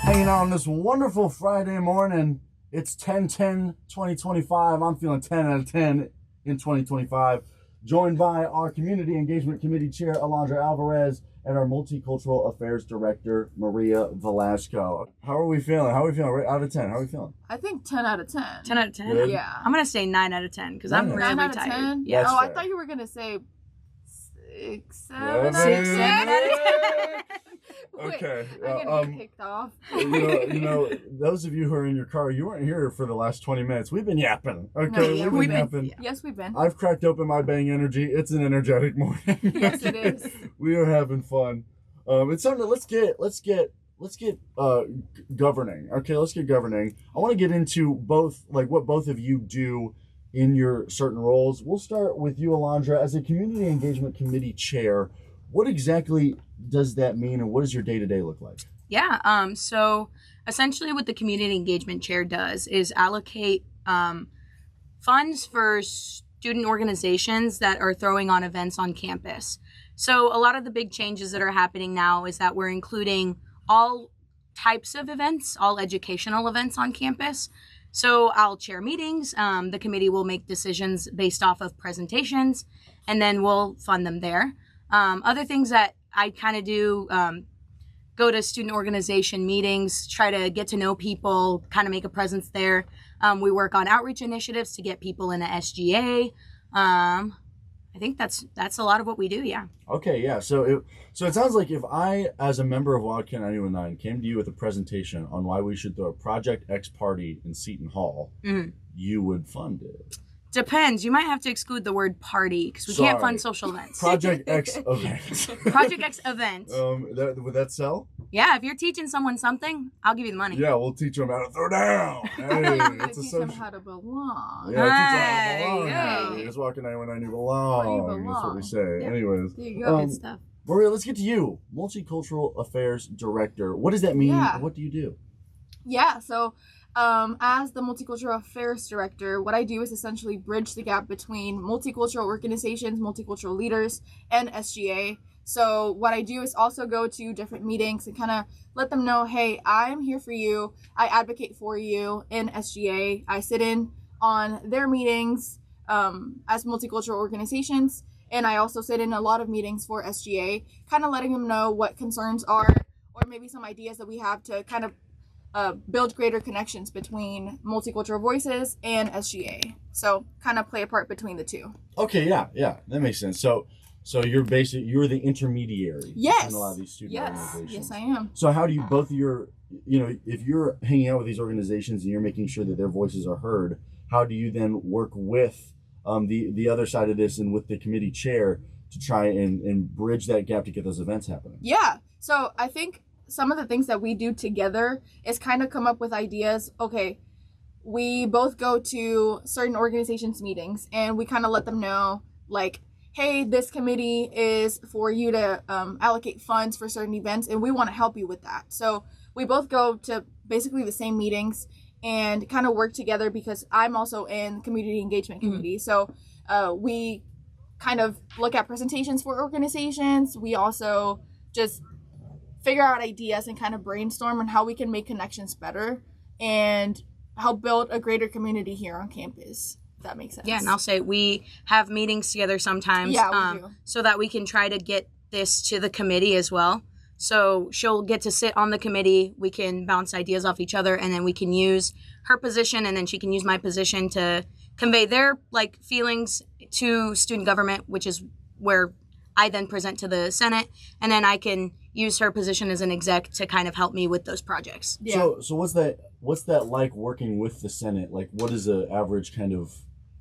Hanging out on this wonderful Friday morning. It's 10/10/2025. I'm feeling 10 out of 10 in 2025. Joined by our Community Engagement Committee Chair, Alondra Alvarez, and our Multicultural Affairs Director, Maria Velasco. How are we feeling? How are we feeling? Out of 10, how are we feeling? I think 10 out of 10. 10 out of 10? Good. Yeah. I'm going to say 9 out of 10 because I'm really 9 out of tired. 10? Yeah. That's Oh, I fair. thought you were going to say 6, 7 Yeah, out of 10. 6, 7 out of 10. Okay. Wait, I'm going to get kicked off. you know, those of you who are in your car, you weren't here for the last 20 minutes. We've been yapping. Okay, No, we've been yapping. Yeah. Yes, we've been. I've cracked open my Bang Energy. It's an energetic morning. Yes, it is. We are having fun. It's something. Let's get governing. Okay, let's get governing. I want to get into both, like what both of you do in your certain roles. We'll start with you, Alondra, as a Community Engagement Committee Chair. What exactly does that mean, and what does your day-to-day look like? Yeah, so essentially what the Community Engagement Chair does is allocate funds for student organizations that are throwing on events on campus. So a lot of the big changes that are happening now is that we're including all types of events, all educational events on campus. So I'll chair meetings. The committee will make decisions based off of presentations, and then we'll fund them there. Other things that I kind of do, go to student organization meetings, try to get to know people, kind of make a presence there. We work on outreach initiatives to get people into SGA. I think that's a lot of what we do, yeah. Okay, yeah. So it sounds like if I, as a member of Wildcat 919, came to you with a presentation on why we should throw a Project X party in Seton Hall, you would fund it. Depends. You might have to exclude the word party because we can't fund social events. Project X event. Project X event. Would that sell? Yeah, if you're teaching someone something, I'll give you the money. Yeah, we'll teach them how to throw down. Hey, Teach them how to belong. Yeah, teach them how to belong. Hey. Hey, just walking out when you belong. That's what we say. Yeah. Anyways. There you go. Good stuff. Maria, let's get to you. Multicultural Affairs Director. What does that mean? Yeah. What do you do? Yeah, so as the Multicultural Affairs Director, what I do is essentially bridge the gap between multicultural organizations, multicultural leaders, and SGA. So what I do is also go to different meetings and kind of let them know, hey, I'm here for you. I advocate for you in SGA. I sit in on their meetings as multicultural organizations, and I also sit in a lot of meetings for SGA, kind of letting them know what concerns are, or maybe some ideas that we have to kind of build greater connections between multicultural voices and SGA. So kind of play a part between the two. Okay, yeah, that makes sense. So you're the intermediary Yes. between a lot of these student organizations. Yes, I am. So how do you both of your, if you're hanging out with these organizations and you're making sure that their voices are heard, how do you then work with the other side of this and with the committee chair to try and bridge that gap to get those events happening? Yeah. So I think some of the things that we do together is kind of come up with ideas. Okay, we both go to certain organizations meetings and we kind of let them know, like, hey, this committee is for you to allocate funds for certain events and we want to help you with that. So we both go to basically the same meetings and kind of work together because I'm also in Community Engagement Committee. So we kind of look at presentations for organizations. We also just figure out ideas and kind of brainstorm on how we can make connections better and help build a greater community here on campus, if that makes sense. Yeah, and I'll say we have meetings together sometimes we do. so that we can try to get this to the committee as well. So she'll get to sit on the committee, we can bounce ideas off each other, and then we can use her position and then she can use my position to convey their feelings to student government, which is where I then present to the Senate, and then I can use her position as an exec to kind of help me with those projects. Yeah. So what's that like working with the Senate? Like, what is the average kind of,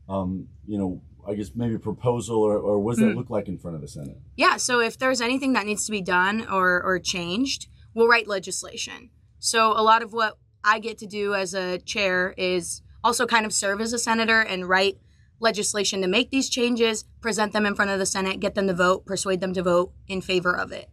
I guess maybe proposal or what does that look like in front of the Senate? Yeah, so if there's anything that needs to be done or changed, we'll write legislation. So a lot of what I get to do as a chair is also kind of serve as a senator and write legislation to make these changes, present them in front of the Senate, get them to vote, persuade them to vote in favor of it.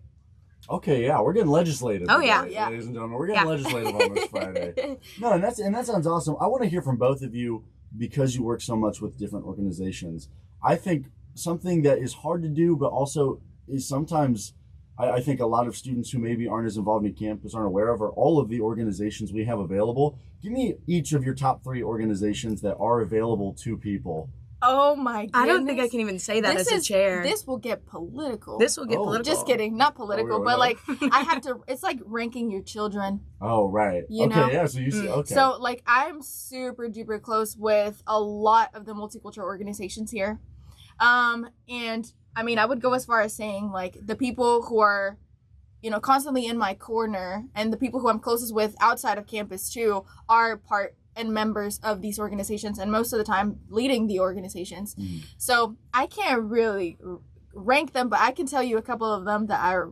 Okay, yeah, we're getting legislative. Oh, today, yeah. ladies and gentlemen, we're getting legislative on this Friday. No, and that sounds awesome. I want to hear from both of you because you work so much with different organizations. I think something that is hard to do, but also is sometimes I think a lot of students who maybe aren't as involved in campus aren't aware of are all of the organizations we have available. Give me each of your top 3 organizations that are available to people. Oh my goodness. I don't think I can even say that as a chair. This will get political. This will get political. Just kidding. Not political, but like I have to, it's like ranking your children. Oh, right. You know? Yeah, so you see, okay. So like I'm super duper close with a lot of the multicultural organizations here. And I mean, I would go as far as saying like the people who are, you know, constantly in my corner and the people who I'm closest with outside of campus too are part and members of these organizations, and most of the time leading the organizations. So I can't really rank them, but I can tell you a couple of them that are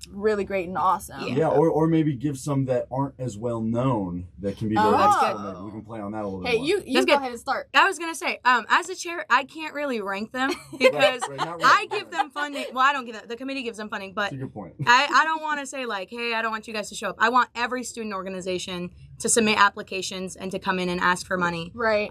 really great and awesome. Yeah, or maybe give some that aren't as well known that can be very that's good. good. Maybe we can play on that a little bit Hey, more. you go ahead and start. I was gonna say, as a chair, I can't really rank them because I give them funding. Well, I don't give them. The committee gives them funding, but that's a good point. I don't want to say like, hey, I don't want you guys to show up. I want every student organization to submit applications and to come in and ask for money. Right.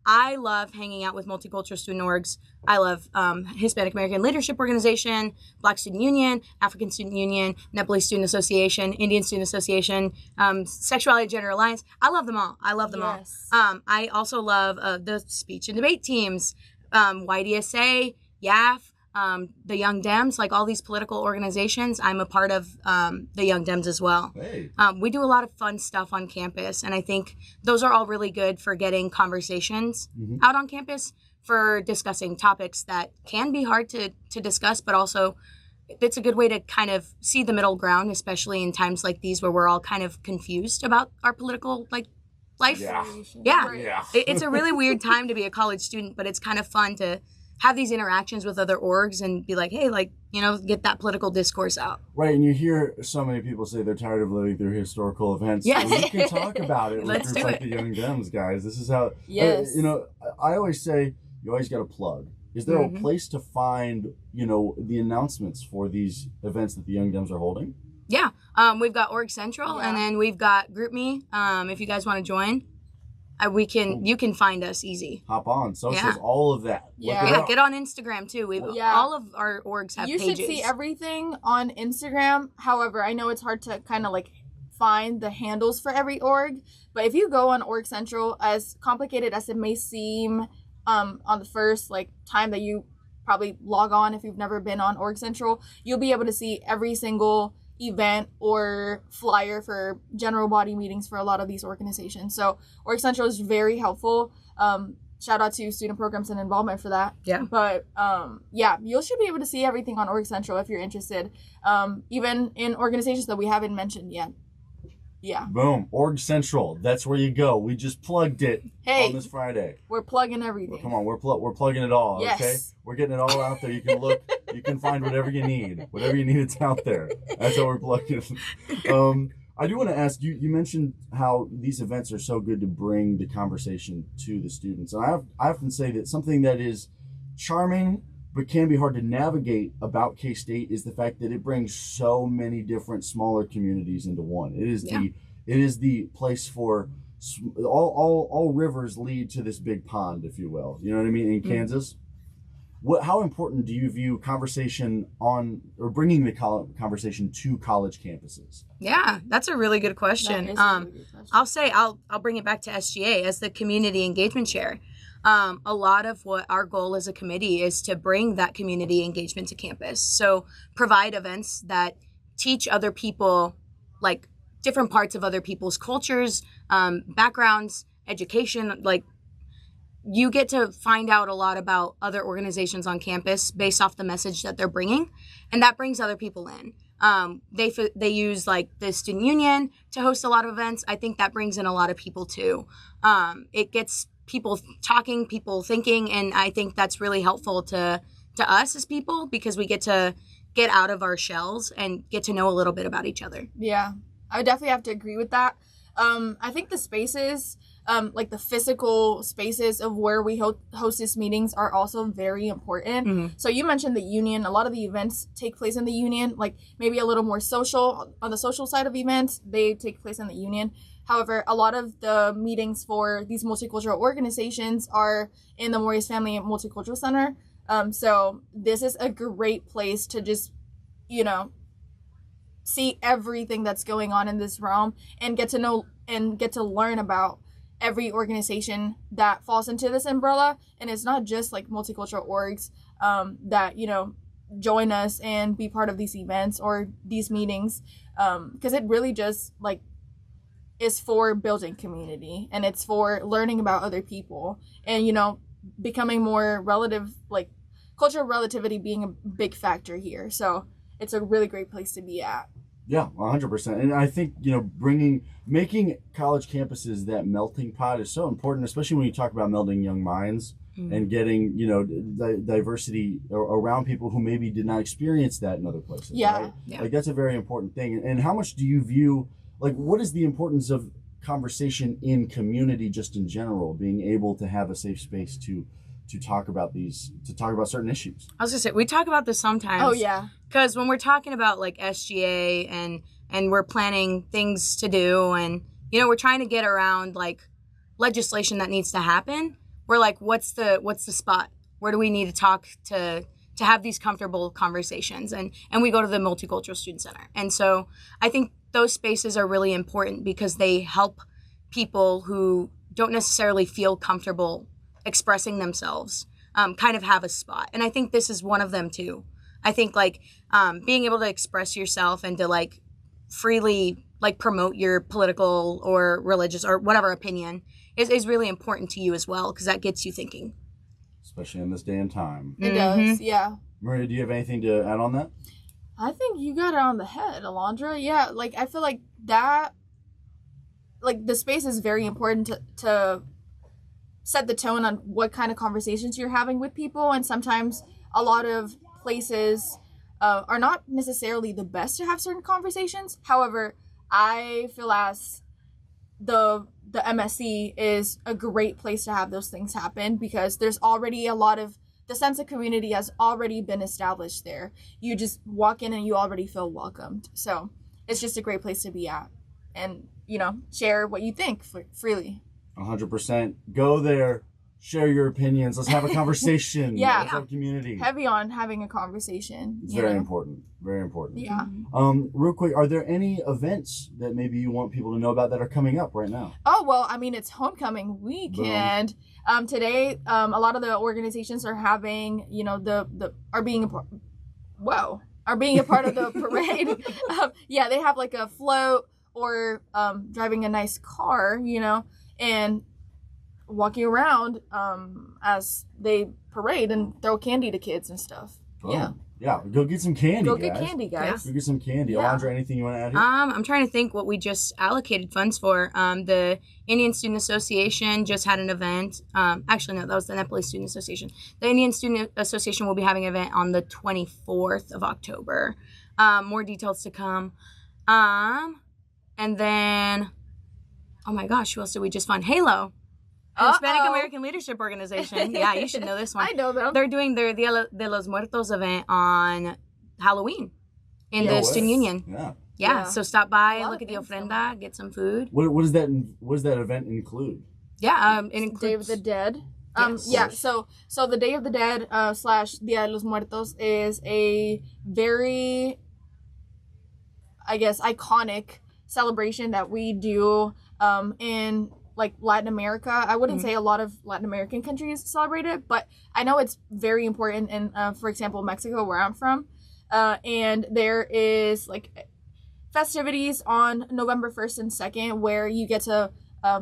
I love hanging out with multicultural student orgs. I love Hispanic American Leadership Organization, Black Student Union, African Student Union, Nepalese Student Association, Indian Student Association, Sexuality Gender Alliance. I love them all. I love them all. I also love the speech and debate teams, YDSA, YAF, the Young Dems, like all these political organizations. I'm a part of the Young Dems as well. Hey. We do a lot of fun stuff on campus, and I think those are all really good for getting conversations out on campus, for discussing topics that can be hard to discuss, but also it's a good way to kind of see the middle ground, especially in times like these where we're all kind of confused about our political life. Yeah. It's a really weird time to be a college student, but it's kind of fun to have these interactions with other orgs and be like, hey, like, you know, get that political discourse out. Right, and you hear so many people say they're tired of living through historical events. Yeah. Well, you can talk about it with Let's groups do like it. the Young Dems, guys. This is how, Yes. you know, I always say, you always got to plug. Is there a place to find, you know, the announcements for these events that the Young Dems are holding? Yeah. We've got Org Central, and then we've got GroupMe. If you guys want to join, you can find us easy. Hop on, socials, all of that. Yeah. Get on Instagram too. All of our orgs have pages. You should see everything on Instagram. However, I know it's hard to kind of like find the handles for every org, but if you go on Org Central, as complicated as it may seem, on the first like time that you probably log on, if you've never been on Org Central, you'll be able to see every single event or flyer for general body meetings for a lot of these organizations. So Org Central is very helpful. Shout out to Student Programs and Involvement for that. Yeah. But you should be able to see everything on Org Central if you're interested. Even in organizations that we haven't mentioned yet. Yeah. Boom. Org Central. That's where you go. We just plugged it on this Friday. We're plugging everything. Come on, we're plugging it all, Yes. okay? We're getting it all out there. You can look, you can find whatever you need. Whatever you need, it's out there. That's how we're plugging it. I do want to ask, you mentioned how these events are so good to bring the conversation to the students. And I often say that something that is charming but can be hard to navigate about K-State is the fact that it brings so many different smaller communities into one. It is the place for all rivers lead to this big pond, if you will. You know what I mean? In Kansas. How important do you view conversation on, or bringing the conversation to college campuses? Yeah, that's a really good question. That is a really good question. I'll say I'll bring it back to SGA as the community engagement chair. A lot of what our goal as a committee is to bring that community engagement to campus. So provide events that teach other people, like different parts of other people's cultures, backgrounds, education. Like you get to find out a lot about other organizations on campus based off the message that they're bringing, and that brings other people in. They use like the student union to host a lot of events. I think that brings in a lot of people too. It gets people talking, people thinking, and I think that's really helpful to us as people because we get to get out of our shells and get to know a little bit about each other. Yeah, I would definitely have to agree with that. I think the spaces, like the physical spaces of where we host these meetings are also very important. So you mentioned the union. A lot of the events take place in the union, like maybe a little more social, on the social side of events, they take place in the union. However, a lot of the meetings for these multicultural organizations are in the Maurice Family Multicultural Center. So this is a great place to just, you know, see everything that's going on in this realm and get to know and get to learn about every organization that falls into this umbrella. And it's not just like multicultural orgs that, you know, join us and be part of these events or these meetings, because it really just like is for building community, and it's for learning about other people, and, you know, becoming more relative, like cultural relativity being a big factor here. So it's a really great place to be at. Yeah, 100%. And I think, you know, making college campuses that melting pot is so important, especially when you talk about melding young minds and getting, you know, diversity around people who maybe did not experience that in other places. Yeah. Right? Yeah. Like, that's a very important thing. And how much do you view, like, what is the importance of conversation in community just in general, being able to have a safe space to talk about certain issues? I was gonna say, we talk about this sometimes. Oh yeah. Because when we're talking about like SGA and we're planning things to do, and, you know, we're trying to get around like legislation that needs to happen, we're like, what's the spot? Where do we need to talk to have these comfortable conversations? And we go to the Multicultural Student Center. And so I think those spaces are really important because they help people who don't necessarily feel comfortable expressing themselves kind of have a spot. And I think this is one of them too. I think like being able to express yourself and to like freely like promote your political or religious or whatever opinion is really important to you as well, because that gets you thinking. Especially in this day and time. It does, yeah. Maria, do you have anything to add on that? I think you got it on the head, Alondra. Yeah, like I feel like that, like the space is very important to set the tone on what kind of conversations you're having with people. And sometimes a lot of places are not necessarily the best to have certain conversations. However, I feel as the MSC is a great place to have those things happen, because there's already a lot of, the sense of community has already been established there. You just walk in and you already feel welcomed. So it's just a great place to be at, and, you know, share what you think freely. 100%. Go there, share your opinions. Let's have a conversation. Yeah. Let's have community. Heavy on having a conversation. It's very important. Very important. Yeah. Real quick, are there any events that maybe you want people to know about that are coming up right now? Oh, well, I mean, it's homecoming weekend. Today, a lot of the organizations are having, you know, are being a part of the parade. Yeah, they have like a float or driving a nice car, you know, and walking around as they parade and throw candy to kids and stuff. Oh, yeah. Yeah, go get some candy, Go guys. get candy, guys. Go get some candy. Yeah. Alondra, anything you want to add here? I'm trying to think what we just allocated funds for. The Indian Student Association just had an event. Actually, no, that was the Nepalese Student Association. The Indian Student Association will be having an event on the 24th of October. More details to come. And then, oh my gosh, who else did we just fund? Halo. Hispanic American Leadership Organization. Yeah, you should know this one. I know them. They're doing their Dia de los Muertos event on Halloween in the Student Union. Yeah. Yeah, so stop by, lot look of at the things going ofrenda, get some food. What does that event include? Yeah, it Day of includes the Dead. Yes. Yeah, so the Day of the Dead / Dia de los Muertos is a very, I guess, iconic celebration that we do in like Latin America. I wouldn't say a lot of Latin American countries celebrate it, but I know it's very important in, for example, Mexico, where I'm from. And there is like festivities on November 1st and 2nd where you get to,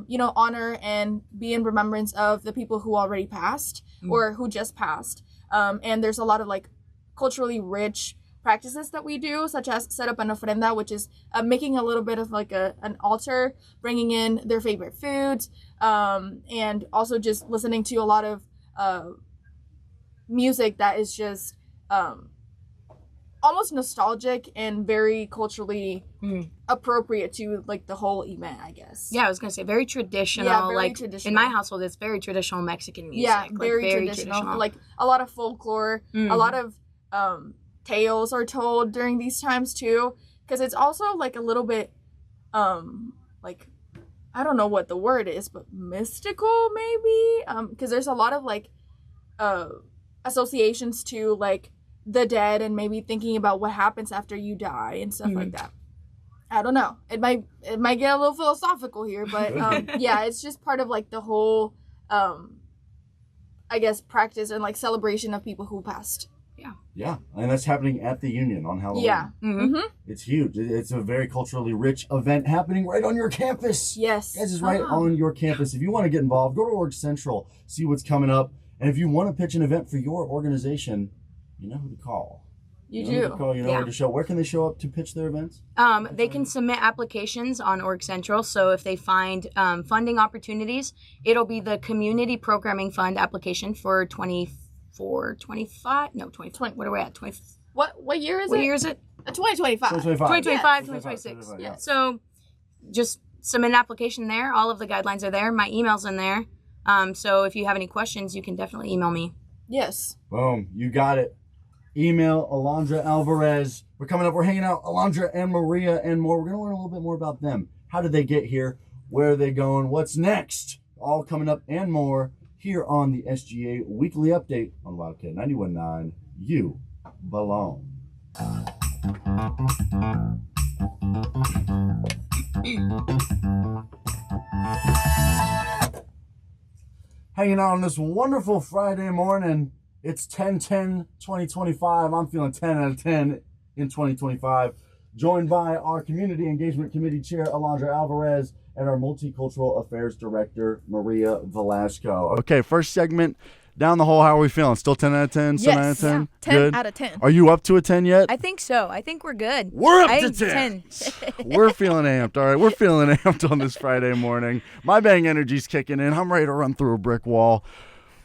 you know, honor and be in remembrance of the people who already passed or who just passed. And there's a lot of like culturally rich practices that we do, such as set up an ofrenda, which is making a little bit of like an altar, bringing in their favorite foods, and also just listening to a lot of music that is just almost nostalgic and very culturally appropriate to like the whole event, I guess. Yeah, I was gonna say very traditional. Yeah, very like traditional. in my household, it's very traditional Mexican music. Yeah, like, very traditional. Like a lot of folklore, a lot of tales are told during these times too, because it's also like a little bit like, I don't know what the word is, but mystical maybe, because there's a lot of like associations to like the dead and maybe thinking about what happens after you die and stuff like that. I don't know. It might get a little philosophical here, but yeah, it's just part of like the whole I guess practice and like celebration of people who passed. Yeah, and that's happening at the Union on Halloween. Yeah. Mm-hmm. It's huge. It's a very culturally rich event happening right on your campus. Yes. Guys, it's right on your campus. If you want to get involved, go to Org Central, see what's coming up. And if you want to pitch an event for your organization, you know who to call. You know do. Who to call, you know where to show. Where can they show up to pitch their events? They can submit applications on Org Central. So if they find funding opportunities, it'll be the Community Programming Fund application for 25. No, 2020. What are we at? 20. What year is it? What year is it? 2025. 2025, 2026. Yeah. So just submit an application there. All of the guidelines are there. My email's in there. So if you have any questions, you can definitely email me. Yes. Boom. You got it. Email Alondra Alvarez. We're coming up. We're hanging out. Alondra and Maria and more. We're going to learn a little bit more about them. How did they get here? Where are they going? What's next? All coming up and more here on the SGA Weekly Update on Wildcat 91.9. You belong. Hanging out on this wonderful Friday morning. It's 10/10/2025. I'm feeling 10 out of 10 in 2025. Joined by our Community Engagement Committee Chair, Alondra Alvarez, and our Multicultural Affairs Director, Maria Velasco. Okay, first segment. Down the hole, how are we feeling? Still 10 out of 10? Yes. 7 out of 10? Yeah. 10 good? out of 10. Are you up to a 10 yet? I think so. I think we're good. We're up to 10. We're feeling amped. All right, we're feeling amped on this Friday morning. My bang energy's kicking in. I'm ready to run through a brick wall.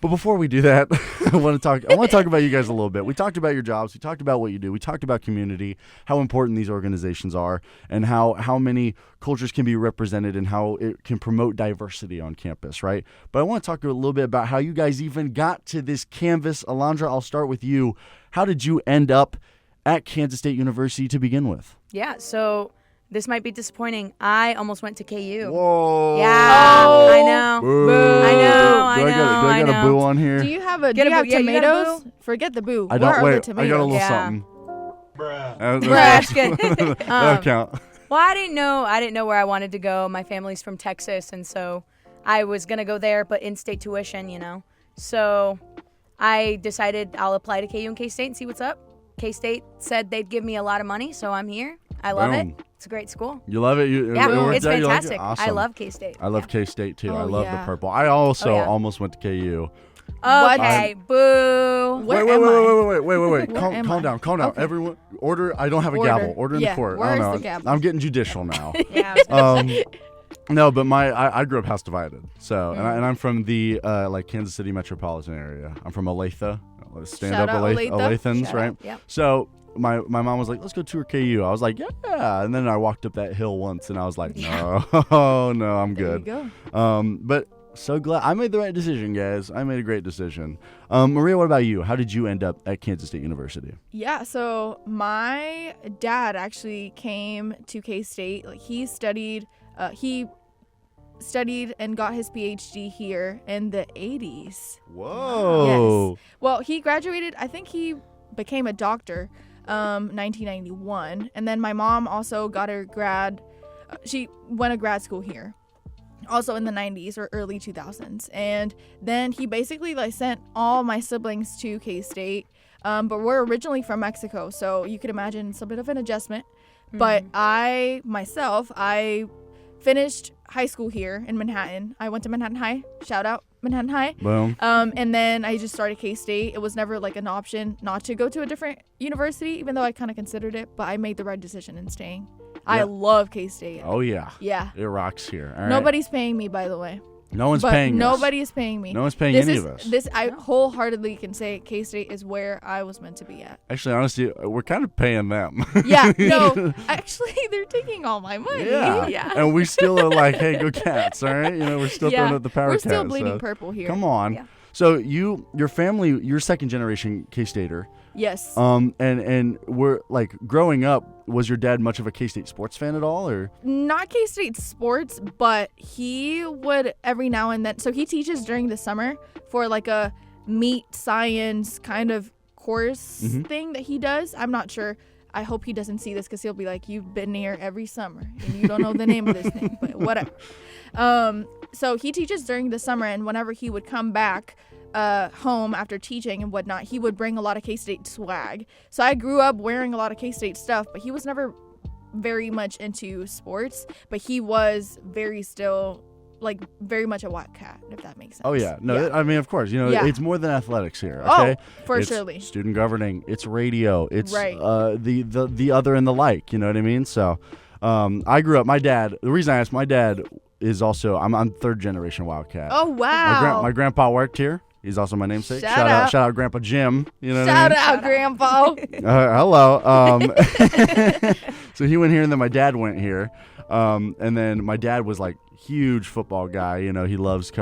But before we do that, I want to talk about you guys a little bit. We talked about your jobs. We talked about what you do. We talked about community, how important these organizations are, and how many cultures can be represented and how it can promote diversity on campus, right? But I want to talk a little bit about how you guys even got to this canvas. Alondra, I'll start with you. How did you end up at Kansas State University to begin with? Yeah, so this might be disappointing. I almost went to KU. Whoa. Yeah, Oh. I know. Boo. I know, Do I got a boo on here? Do you have a Get do you a have boo. Yeah, you got a tomatoes? boo? Forget the boo. I Where are don't the wait. tomatoes? I got a little Yeah. something. Bruh, that's good. That'll count. Well, I didn't know where I wanted to go. My family's from Texas, and so I was going to go there, but in-state tuition, you know. So I decided I'll apply to KU and K-State and see what's up. K-State said they'd give me a lot of money, so I'm here. I love Boom. it. It's a great school. You love it? Yeah, it worked it's out? You like it? fantastic. Awesome. I love K-State. I love K-State too. I Oh, love the yeah. purple. I also Oh, yeah. almost went to KU. Okay, boo. Where wait, am I? wait. Where Calm am calm I? down. Calm down. Okay. Everyone, order. I don't have a gavel. Order in the court. I where's don't know. the gavel? I'm getting judicial now. Yeah, I was gonna say. No, but I grew up house divided. So and I'm from the like Kansas City metropolitan area. I'm from Olathe. Stand Shout up out Olathe. Olathans, Shout right? out, yep. So my mom was like, let's go tour KU. I was like, yeah. And then I walked up that hill once and I was like, no, no, I'm There good. you go. But so glad I made the right decision, guys. I made a great decision. Maria, what about you? How did you end up at Kansas State University? Yeah, so my dad actually came to K-State. Like he studied and got his PhD here in the 80s. Whoa. Yes. Well, he graduated, I think he became a doctor 1991. And then my mom also got her she went to grad school here. Also in the 90s or early 2000s. And then he basically like sent all my siblings to K-State. But we're originally from Mexico, so you could imagine it's a bit of an adjustment. Mm-hmm. But I finished high school here in Manhattan. I went to Manhattan High. Shout out Manhattan High. Boom. And then I just started K-State. It was never like an option not to go to a different university, even though I kind of considered it. But I made the right decision in staying. I love K-State. Oh, yeah. Yeah. It rocks here. All right. Nobody's paying me, by the way. No one's But paying us. nobody is paying me. No one's paying any of us. I wholeheartedly can say K-State is where I was meant to be at. Actually, honestly, we're kind of paying them. Yeah, no, actually, they're taking all my money. Yeah. And we still are like, hey, go Cats, all right? You know, we're still throwing up the power We're Cats. still bleeding so purple here. Come on. Yeah. So your family, you're second generation K-Stater. Yes. And we're like growing up, was your dad much of a K-State sports fan at all, or? Not K-State sports, but he would every now and then. So he teaches during the summer for like a meat science kind of course thing that he does. I'm not sure. I hope he doesn't see this because he'll be like, you've been here every summer and you don't know the name of this thing, but whatever. So he teaches during the summer, and whenever he would come back home after teaching and whatnot, he would bring a lot of K-State swag. So I grew up wearing a lot of K-State stuff, but he was never very much into sports, but he was very much a Wildcat, if that makes sense. Oh yeah, no, I mean, of course, it's more than athletics here. Oh, Okay, for it's surely. student governing, it's radio, it's Right. the other and the like. You know what I mean? So, I grew up. My dad. The reason I asked, my dad is also. I'm third generation Wildcat. Oh wow. My grandpa worked here. He's also my namesake. Shout out Grandpa Jim. You know Shout what I mean? out, Grandpa. Hello. So he went here, and then my dad went here, and then my dad was like huge football guy. He loves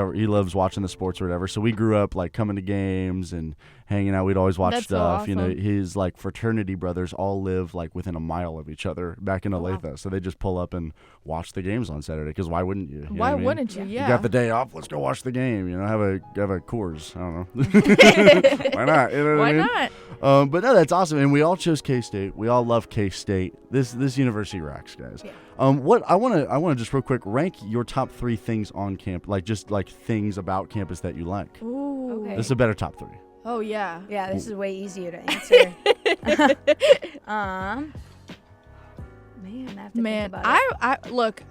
watching the sports or whatever. So we grew up like coming to games and hanging out. We'd always watch That's stuff. so awesome. His like fraternity brothers all live like within a mile of each other back in Olathe. So they just pull up and watch the games on Saturday. Because why wouldn't you? Why wouldn't you? Yeah. You got the day off. Let's go watch the game. Have a Coors. I don't know. Why not? You know what Why I mean? not? But no, that's awesome, and we all chose K-State. We all love K-State. This university rocks, guys. Yeah. What I want to just real quick rank your top 3 things on camp, like just like things about campus that you like. Ooh. Okay. This is a better top 3. Oh yeah. Yeah, this is way easier to answer. Man, I have to think about it. I look.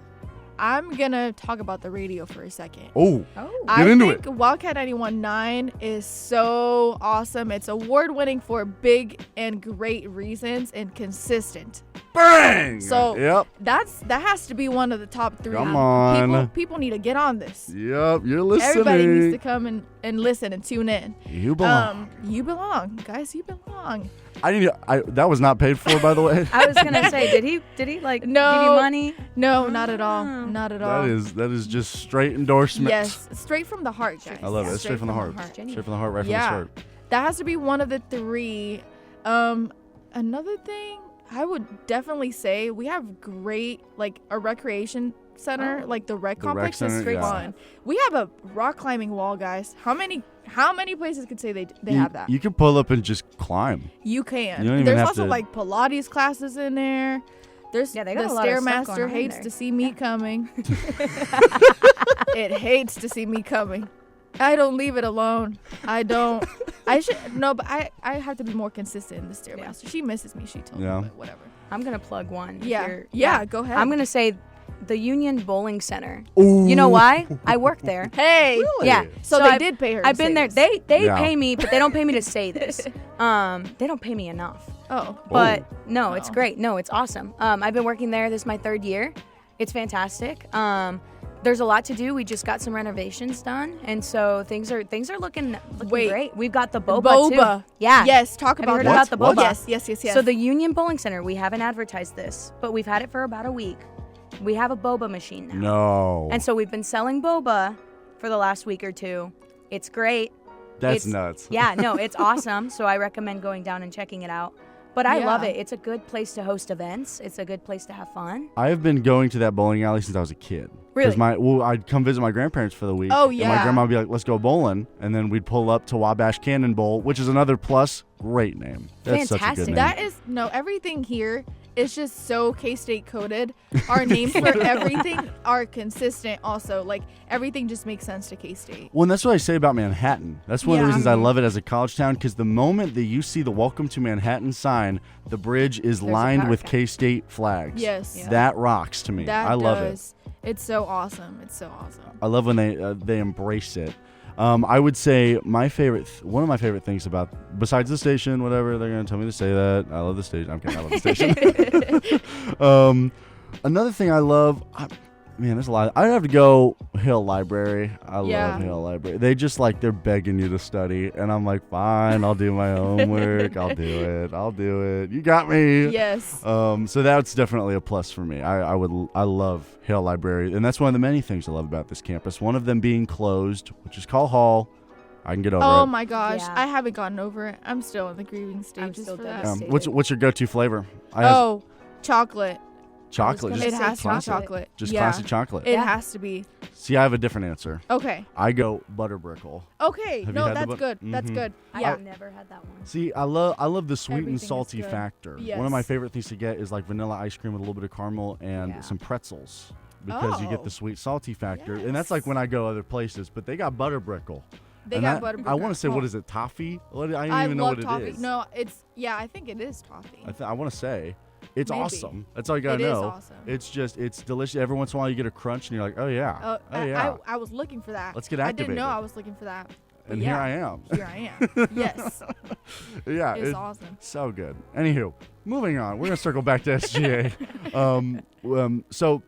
I'm gonna talk about the radio for a second. Oh, Oh. Get into think Wildcat 91.9 is so awesome. It's award-winning for big and great reasons and consistent. bang! So Yep, that has to be one of the top 3. Come on. People need to get on this. yep. You're listening. Everybody needs to come and listen and tune in. You belong. You belong, guys. You belong. That was not paid for, by the way. I was gonna say, did he like No. give you money? No, not at all. Not at all. That is just straight endorsement. Yes, straight from the heart, guys. I love it. It's straight from the heart. Genuine. Straight from the heart, right from the Yeah. start. That has to be one of the 3. Another thing I would definitely say, we have great, like, a recreation center, like the rec The rec complex is center, straight yeah. fun. We have a rock climbing wall, guys. How many places could say they have that? You can pull up and just climb. You can. You don't even There's have also to- like Pilates classes in there. There's Yeah, they the got a lot of stuff going Stairmaster on hates there. to see me coming. It hates to see me coming. I don't leave it alone. I don't. I should no, but I have to be more consistent in the Stairmaster. She misses me. She told Yeah. me, but whatever. I'm gonna plug one. if Yeah. you're- Yeah. Go ahead. I'm gonna say the Union Bowling Center. Ooh. You know why? I work there. Hey. Really? Yeah. So they I- did pay her. to I've been say there. this. They Yeah. pay me, but they don't pay me to say this. They don't pay me enough. Oh. But no, it's Oh. great. No, it's awesome. I've been working there. This is my 3rd year. It's fantastic. There's a lot to do. We just got some renovations done, and so things are looking Wait. great. We've got the boba, Boba. too. Yeah. Yes. Talk Have you about heard that. about the boba? Yes. So the Union Bowling Center, we haven't advertised this, but we've had it for about a week. We have a boba machine now. No. And so we've been selling boba for the last week or 2. It's great. That's it's- nuts. Yeah, no, it's awesome. So I recommend going down and checking it out. But I love Yeah. it. It's a good place to host events. It's a good place to have fun. I have been going to that bowling alley since I was a kid. Really? I'd come visit my grandparents for the week. Oh, And my yeah. grandma would be like, let's go bowling. And then we'd pull up to Wabash Cannon Bowl, which is another plus. Great name. That's such a Fantastic. good name. That is everything here is just so K-State coded. Our names for everything are consistent also. Like everything just makes sense to K-State. Well, and that's what I say about Manhattan. That's one of the Yeah. reasons I love it as a college town, because the moment that you see the Welcome to Manhattan sign, the bridge is There's a lined power with cat. K-State flags. Yes. Yeah. That rocks to me. That I love it. does. It's so awesome. It's so awesome. I love when they embrace it. I would say one of my favorite things about, besides the station, whatever, they're going to tell me to say that. I love the station. I'm kidding. I love the station. Another thing I love, there's a lot. I'd have to go Hill Library. I Yeah. love Hill Library. They just they're begging you to study. And I'm like, fine, I'll do my homework. I'll do it. You got me. Yes. So that's definitely a plus for me. I love Hale Library, and that's one of the many things I love about this campus. One of them being closed, which is Call Hall. I can get over Oh it. my gosh. Yeah. I haven't gotten over it. I'm still in the grieving stages still for that. devastated. What's your go-to flavor? Oh, chocolate. Chocolate. gonna It say has to be classic. chocolate. Just Yeah. classic chocolate. It Yeah. has to be. See, I have a different answer. Okay. I go butterbrickle. Okay. Have you No, had the that's butter- good. That's Mhm. good. I've Yeah. never had that one. See, I love the sweet Everything and is salty good. factor. Yes. One of my favorite things to get is like vanilla ice cream with a little bit of caramel and Yeah. some pretzels because you get Oh. the sweet salty factor. And that's like when I go other places, but they got butterbrickle. They And got that- butterbrickle. I want to say, Oh. what is it, toffee? I don't I even know love what toffee. it is. No, I think it is toffee. I want to say it's Maybe. awesome. That's all you gotta It is know. awesome. It's delicious. Every once in a while you get a crunch and you're like, oh yeah, I was looking for that. Let's get I didn't know activated. I was looking for that. But and yeah, here I am. Here I am. Yes. Yeah, It's awesome. so good. Anywho, moving on. We're gonna circle back to SGA. So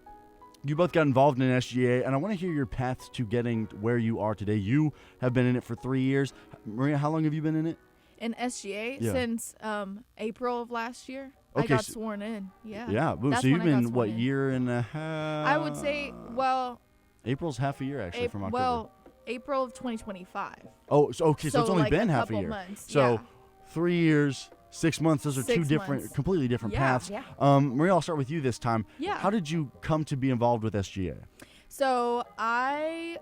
you both got involved in SGA, and I want to hear your paths to getting where you are today. You have been in it for 3 years. Maria, how long have you been in it? In SGA Yeah. since April of last year. Okay, I got so- sworn in. Yeah. Yeah. boom. That's So you've when I got been sworn what, in. year and a half? I would say, well, April's half a year actually from October. April of 2025. Oh, so, okay. So it's only like been a half a couple year. months. So yeah. 3 years, 6 months. Those are two 6 different, months. completely different Yeah. paths. Yeah. Maria, I'll start with you this time. Yeah. How did you come to be involved with SGA? So I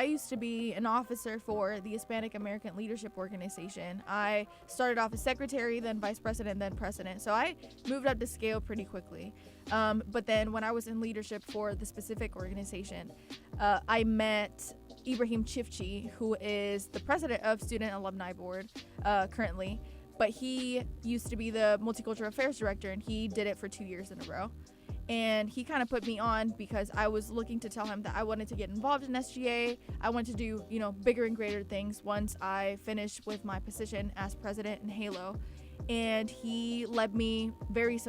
used to be an officer for the Hispanic American Leadership Organization. I started off as secretary, then vice president, then president. So I moved up the scale pretty quickly. But then when I was in leadership for the specific organization, I met Ibrahim Chifchi, who is the president of Student Alumni Board currently. But he used to be the Multicultural Affairs Director, and he did it for 2 years in a row. And he kind of put me on because I was looking to tell him that I wanted to get involved in SGA. I wanted to do, bigger and greater things once I finished with my position as president in Halo. And he let me very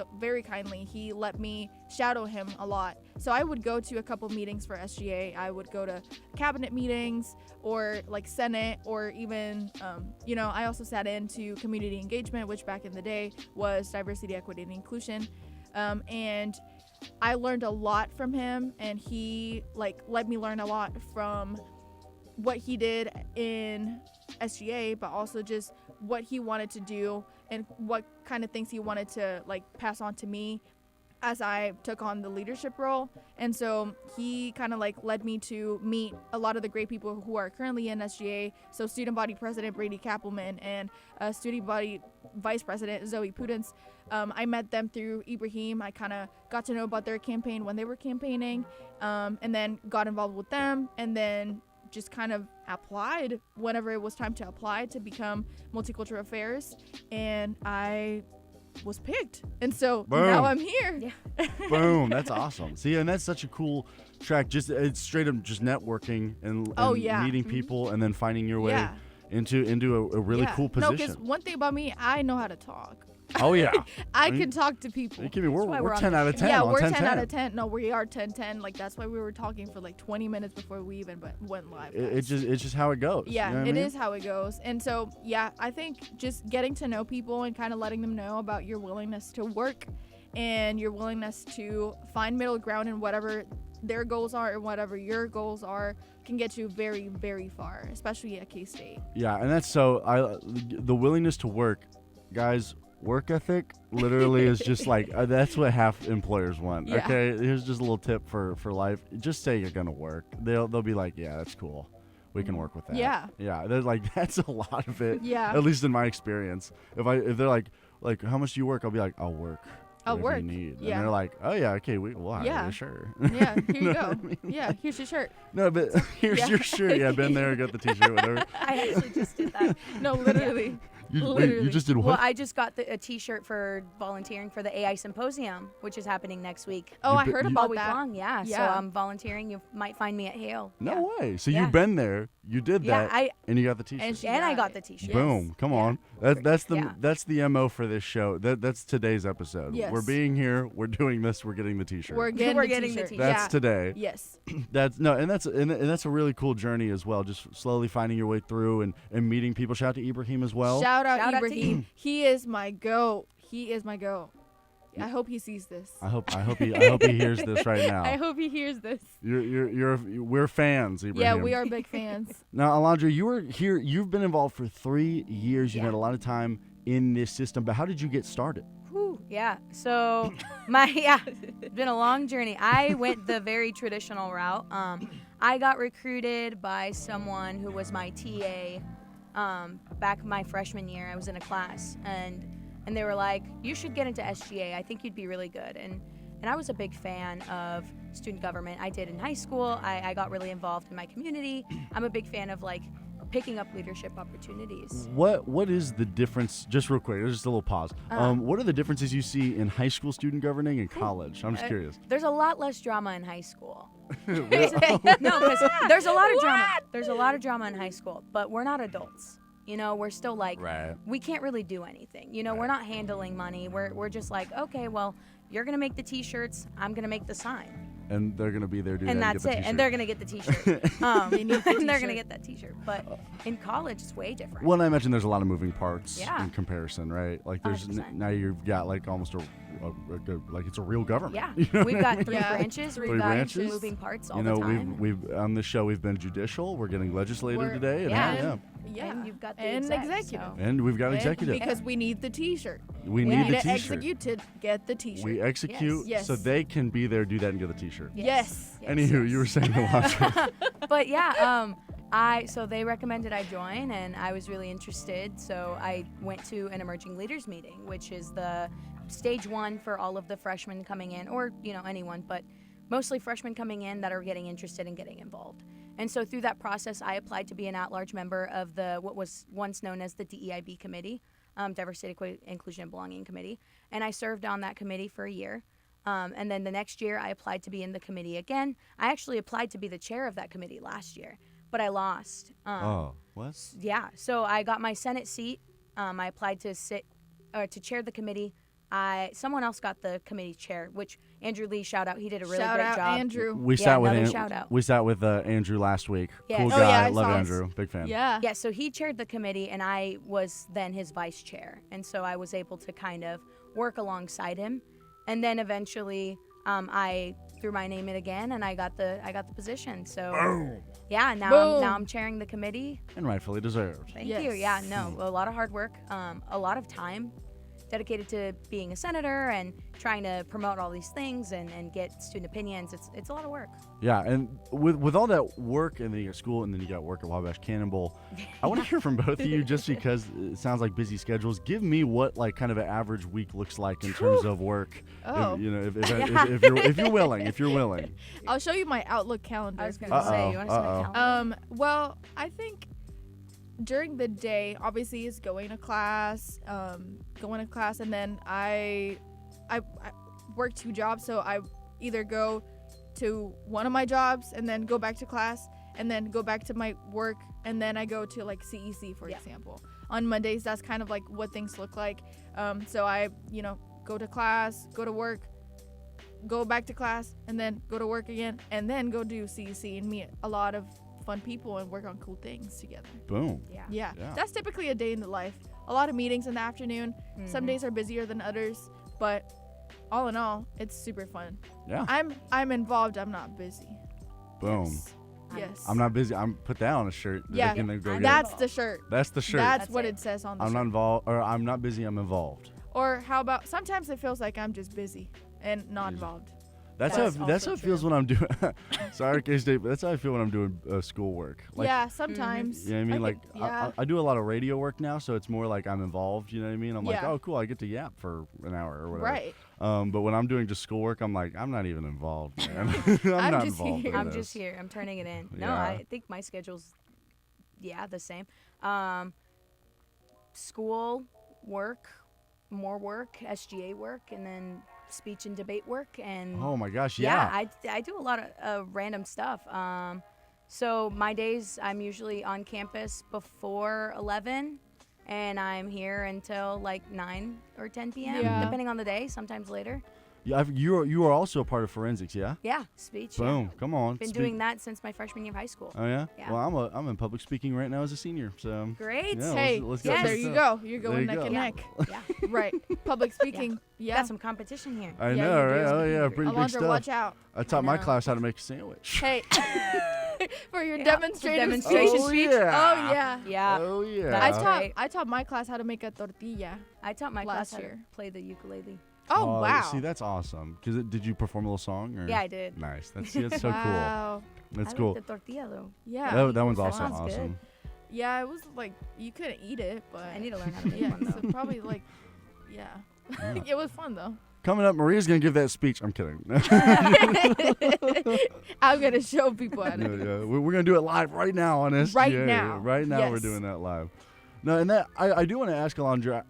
kindly. He let me shadow him a lot. So I would go to a couple meetings for SGA. I would go to cabinet meetings or like Senate, or even, I also sat into community engagement, which back in the day was diversity, equity, and inclusion. And I learned a lot from him, and he let me learn a lot from what he did in SGA, but also just what he wanted to do and what kind of things he wanted to pass on to me as I took on the leadership role. And so he kind of led me to meet a lot of the great people who are currently in SGA. So student body president Brady Kappelman and student body vice president Zoe Pudens. I met them through Ibrahim. I kind of got to know about their campaign when they were campaigning, and then got involved with them, and then just kind of applied whenever it was time to apply to become Multicultural Affairs, and I was picked, and so Boom. now I'm here. Yeah. Boom. That's awesome. See, and that's such a cool track. Just it's straight up just networking and Yeah. meeting people and then finding your way Yeah. into a really cool No, position. because one thing about me, I know how to talk. Oh yeah. I mean, can talk to people. You kidding me? why We're we're on 10 the out of 10 Yeah, on we're 10, 10 out of 10. No, we are 10-10. That's why we were talking for 20 minutes before we even went live. It's just how it goes. Yeah, you know what I it mean? is how it goes. And so, yeah, I think just getting to know people and kind of letting them know about your willingness to work and your willingness to find middle ground in whatever their goals are and whatever your goals are can get you very, very far, especially at K-State. Yeah, and that's the willingness to work, guys. Work ethic literally is just that's what half employers want. Yeah. Okay, here's just a little tip for life. Just say you're gonna work. They'll be like, yeah, that's cool. We can work with that. Yeah. Yeah. They're like, that's a lot of it. Yeah. At least in my experience. If they're like how much do you work? I'll be like, I'll work. I'll whatever work. you need. Yeah. And they're like, oh yeah, okay, we'll hire Yeah. you, sure. Yeah, here you Know go. what I mean? Yeah, here's your shirt. No, but here's Yeah. your shirt. Yeah, been there, got the t-shirt, whatever. I actually just did that. No, literally. You Literally. just did what? Well, I just got a T-shirt for volunteering for the AI Symposium, which is happening next week. Oh, You I be- heard you- All about week that. long, yeah. Yeah. So I'm volunteering. You might find me at Hale. No way. So Yeah. you've been there, you did Yeah, that, and you got the t-shirt. And she and I got it. the T-shirt. Boom! Come Yeah. on, that's Yeah. the MO for this show. That's today's episode. Yes. We're being here. We're doing this. We're getting the t-shirt. We're getting, We're the, getting the t-shirt. t-shirt. that's Yeah. today. Yes. That's that's a really cool journey as well. Just slowly finding your way through and meeting people. Shout out to Ibrahim as well. Shout out Shout out to Ibrahim. He is my goat. He is my goat. I hope he sees this. I hope he hears this right now. I hope he hears this. We're fans, Ibrahim. Yeah, we are big fans. Now, Alondra, you were here. You've been involved for 3 years. You've Yeah. had a lot of time in this system. But how did you get started? Whew. Yeah. So it's been a long journey. I went the very traditional route. I got recruited by someone who was my TA back my freshman year. I was in a class and they were like, "You should get into SGA. I think you'd be really good." And I was a big fan of student government. I did in high school. I got really involved in my community. I'm a big fan of like picking up leadership opportunities. What is the difference? Just real quick, just a little pause. What are the differences you see in high school student governing and college? I'm just curious. There's a lot less drama in high school. Really? No, because there's a lot of drama. There's a lot of drama in high school, but we're not adults. You know, we're still like, we can't really do anything. You know, we're not handling money. We're just like, okay, well, you're gonna make the T-shirts. I'm gonna make the sign. And they're gonna be there doing and that. And that's it. And they're gonna get the T-shirt. And they're gonna get that T-shirt. But in college, it's way different. Well, and I imagine there's a lot of moving parts in comparison, right? Like there's 100%. now you've got like almost like it's a real government. Yeah, you know we've got three branches. We've got branches. moving parts all you know, the time. we've on this show we've been judicial. We're getting legislative today. And And you've got the and executive. executive. And we've got executive. Because we need the T-shirt. We need the to T-shirt. execute to get the T-shirt. We execute Yes. so they can be there, do that, and get the T-shirt. Yes. Anywho, you were saying a lot. But so they recommended I join, and I was really interested. So I went to an emerging leaders meeting, which is the stage one for all of the freshmen coming in, or anyone, but mostly freshmen coming in that are getting interested in getting involved. And so through that process, I applied to be an at-large member of what was once known as the DEIB committee, Diversity, Equity, Inclusion, and Belonging Committee. And I served on that committee for a year. And then the next year, I applied to be in the committee again. I actually applied to be the chair of that committee last year, but I lost. What? Yeah, so I got my Senate seat. I applied to chair the committee. Someone else got the committee chair, which Andrew Lee, shout out, he did a really Shout great out job. Andrew. We sat with shout Andrew last week. Yes. Cool Oh, guy. yeah, I Love saw Andrew. Big fan. Yeah. Yeah, so he chaired the committee, and I was then his vice chair, and so I was able to kind of work alongside him, and then eventually I threw my name in again, and I got the position. So yeah, now I'm chairing the committee, And rightfully deserved. Thank Yes. you. Yeah, no, a lot of hard work, a lot of time dedicated to being a senator and trying to promote all these things and get student opinions. It's a lot of work. Yeah, and with all that work, and then you got school, and then you got work at Wabash Cannonball, I want to hear from both of you just because it sounds like busy schedules. Give me what like kind of an average week looks like in terms of work. Oh. If you're willing. I'll show you my Outlook calendar. I was going to say, you want to see my calendar? Well, I think during the day, obviously, is going to class, and then I work 2 jobs, so I either go to one of my jobs and then go back to class and then go back to my work, and then I go to like CEC, for example. On Mondays, that's kind of like what things look like. So I, go to class, go to work, go back to class, and then go to work again, and then go do CEC and meet a lot of fun people and work on cool things together. Boom. Yeah. That's typically a day in the life. A lot of meetings in the afternoon. Mm-hmm. Some days are busier than others, but all in all, it's super fun. Yeah. I'm involved. I'm not busy. Boom. Yes. I'm not busy. I'm put that on a shirt. that Yeah. I can then go get. That's the shirt. That's the shirt. That's what it. it says on the I'm shirt. not involved, or I'm not busy. I'm involved. Or how about sometimes it feels like I'm just busy and not involved. That's That's how it also feels when I'm doing. Sorry, K-State, but that's how I feel when I'm doing schoolwork. Like, Yeah, sometimes. You know what I mean? Like, yeah. I do a lot of radio work now, so it's more like I'm involved. You know what I mean? I'm like, Yeah. oh, cool, I get to yap for an hour or whatever. Right. But when I'm doing just schoolwork, I'm like, I'm not even involved, man. I'm not just involved. here. in I'm this. just here. I'm turning it in. No, Yeah. I think my schedule's, the same. School, work, more work, SGA work, and then speech and debate work. And Oh my gosh, yeah. I do a lot of random stuff. So my days, I'm usually on campus before 11, and I'm here until like 9 or 10 p.m., Yeah. depending on the day, sometimes later. Yeah, you are also a part of forensics, yeah? Yeah, speech. Boom, Yeah. come on. Been doing that since my freshman year of high school. Oh yeah? Yeah. Well, I'm in public speaking right now as a senior, so. Great. Yeah, Hey, let's so get there this you stuff. go. You're There going you neck go. and neck. Yeah. Right. Public speaking. Yeah. Got some competition here. I Yeah, know, you do. right? Oh yeah, pretty big Alondra, stuff. watch out. I taught my know. class how to make a sandwich. Hey. For your Yeah, demonstrative demonstration speech. speech. Oh yeah. Yeah. Oh yeah. That's I great. taught my class how to make a tortilla. I taught my last class how to year. play the ukulele. Oh, wow. See, that's awesome. Because did you perform a little song? Or? Yeah, I did. Nice. That's so cool. Wow. That's I cool. like the tortilla though. Yeah. That one's That also sounds good. awesome. Yeah, it was like you couldn't eat it, but I need to learn how to make yeah, one though. so probably like, yeah. Yeah. It was fun though. Coming up, Maria's gonna give that speech. I'm kidding. I'm gonna show people how to Yeah, do it. yeah. We're gonna do it live right now on SGA. Right now. Right now, we're Yes. doing that live. No, and that I do want to ask Alondra,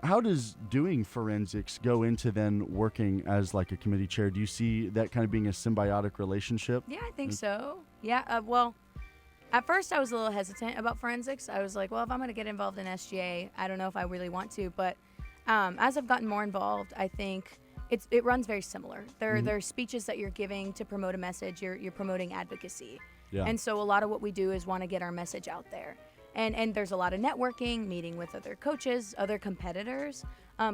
how does doing forensics go into then working as like a committee chair? Do you see that kind of being a symbiotic relationship? Yeah, I think so. Yeah, well, at first I was a little hesitant about forensics. I was like, well, if I'm going to get involved in SGA, I don't know if I really want to. But as I've gotten more involved, I think it runs very similar. There are speeches that you're giving to promote a message. You're promoting advocacy. Yeah. And so a lot of what we do is want to get our message out there. And there's a lot of networking, meeting with other coaches, other competitors,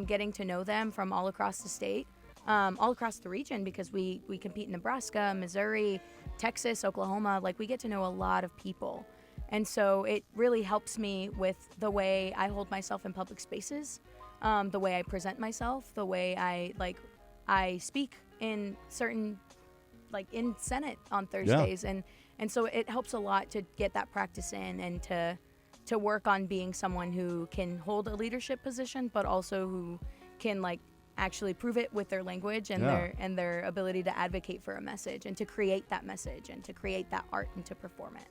getting to know them from all across the state, all across the region, because we compete in Nebraska, Missouri, Texas, Oklahoma. Like, we get to know a lot of people. And so it really helps me with the way I hold myself in public spaces, the way I present myself, the way I speak in certain, like in Senate on Thursdays. And so it helps a lot to get that practice in and to work on being someone who can hold a leadership position, but also who can like actually prove it with their language and their ability to advocate for a message and to create that message and to create that art and to perform it.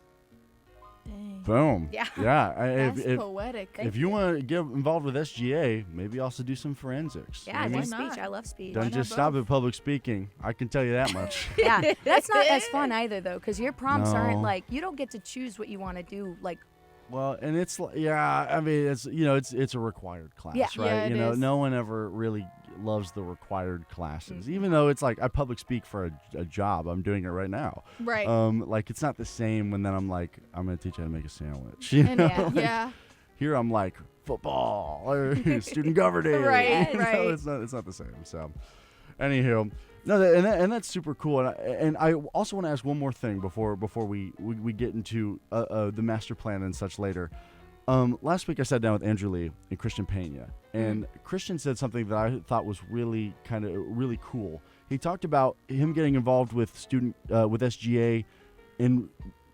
Dang. Boom. Yeah. Yeah. That's poetic. If you want to get involved with SGA, maybe also do some forensics. Yeah, You know what I do mean? Why speech. not? I love speech. Don't not just stop both? at public speaking. I can tell you that much. Yeah, that's not as fun either though, because your prompts aren't No. like, you don't get to choose what you want to do. Like, Well, and it's I mean, it's a required class, Yeah. right? Yeah, it is. No one ever really loves the required classes, even though it's like I public speak for a job. I'm doing it right now. Right. Like it's not the same when then I'm like, I'm gonna teach you how to make a sandwich. You And know? yeah. Here I'm like football or student government. Right, You know, right. It's not the same. So, anywho, no, and that's super cool. And I also want to ask one more thing before we get into the master plan and such later. Last week I sat down with Andrew Lee and Christian Pena, and Christian said something that I thought was really cool. He talked about him getting involved with with SGA and